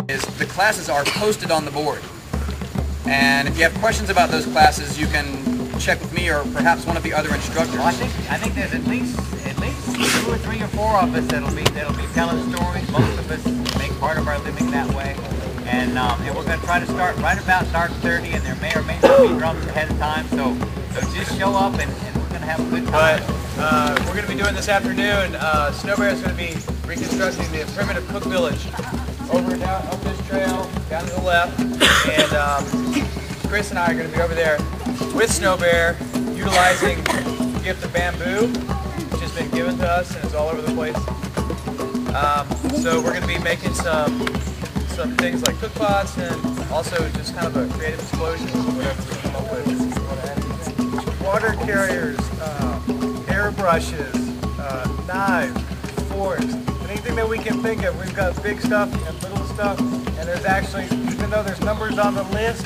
is the classes are posted on the board. And if you have questions about those classes, you can check with me or perhaps one of the other instructors. Well, I think there's at least 2 or 3 or 4 of us that'll be telling stories. Most of us make part of our living that way. And we're going to try to start right about dark 30, and there may or may not be drums ahead of time. So just show up, and we're going to have a good time. But we're going to be doing this afternoon. Snow Bear is going to be reconstructing the primitive Cook Village over down up this trail down to the left, and Chris and I are going to be over there with Snow Bear, utilizing the gift of bamboo, which has been given to us and is all over the place. So we're going to be making some things like cook pots, and also just kind of a creative explosion of whatever we come up with. Water carriers, airbrushes, knives, forks, anything that we can think of. We've got big stuff and little stuff, and there's actually, even though there's numbers on the list,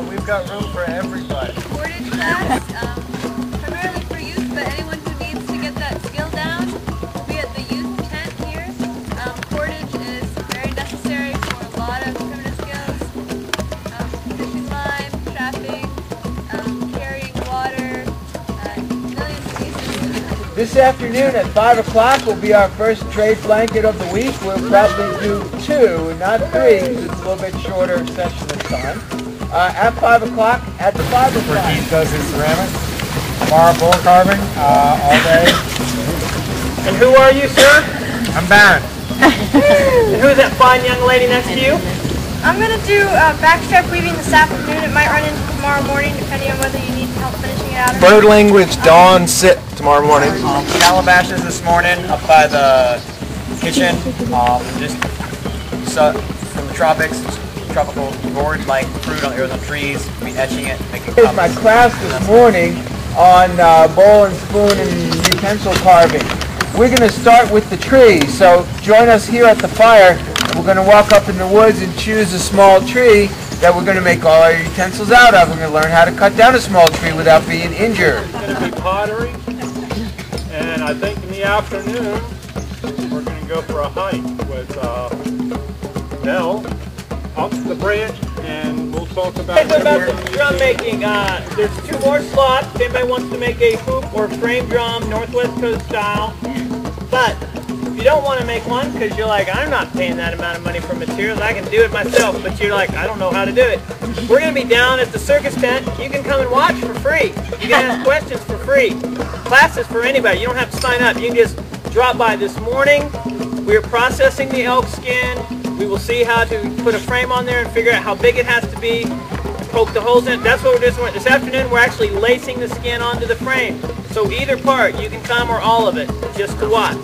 we've got room for everybody. Cordage class, primarily for youth, but anyone who needs to get that skill down will be at the youth tent here. Cordage is very necessary for a lot of primitive skills. Fishing line, trapping, carrying water, millions of pieces. This afternoon at 5 o'clock will be our first trade blanket of the week. We'll probably do 2, not 3, because it's a little bit shorter session this time. At 5 o'clock, at the 5 o'clock. Keith does his ceramics. Tomorrow bull carving, all day. And who are you, sir? I'm Baron. And who's that fine young lady next to you? I'm going to do backstrap weaving this afternoon. It might run into tomorrow morning, depending on whether you need help finishing it out or not. Bird language, dawn, sit tomorrow morning. Calabashes this morning up by the kitchen, just from the tropics, tropical gourd-like fruit on the Arizona trees, be etching it, making Here's my class this morning on bowl and spoon and utensil carving. We're going to start with the tree, so join us here at the fire. We're going to walk up in the woods and choose a small tree that we're going to make all our utensils out of. We're going to learn how to cut down a small tree without being injured. It's going to be pottery, and I think in the afternoon we're going to go for a hike with Nell up the branch, and we'll talk about the drum making. There's 2 more slots. If anybody wants to make a hoop or frame drum, Northwest Coast style. But if you don't want to make one because you're like, I'm not paying that amount of money for materials, I can do it myself, but you're like, I don't know how to do it. We're going to be down at the circus tent. You can come and watch for free. You can ask questions for free. Classes for anybody. You don't have to sign up. You can just drop by this morning. We're processing the elk skin. We will see how to put a frame on there and figure out how big it has to be, poke the holes in it. That's what we're doing. This afternoon we're actually lacing the skin onto the frame. So either part, you can come or all of it, just to watch.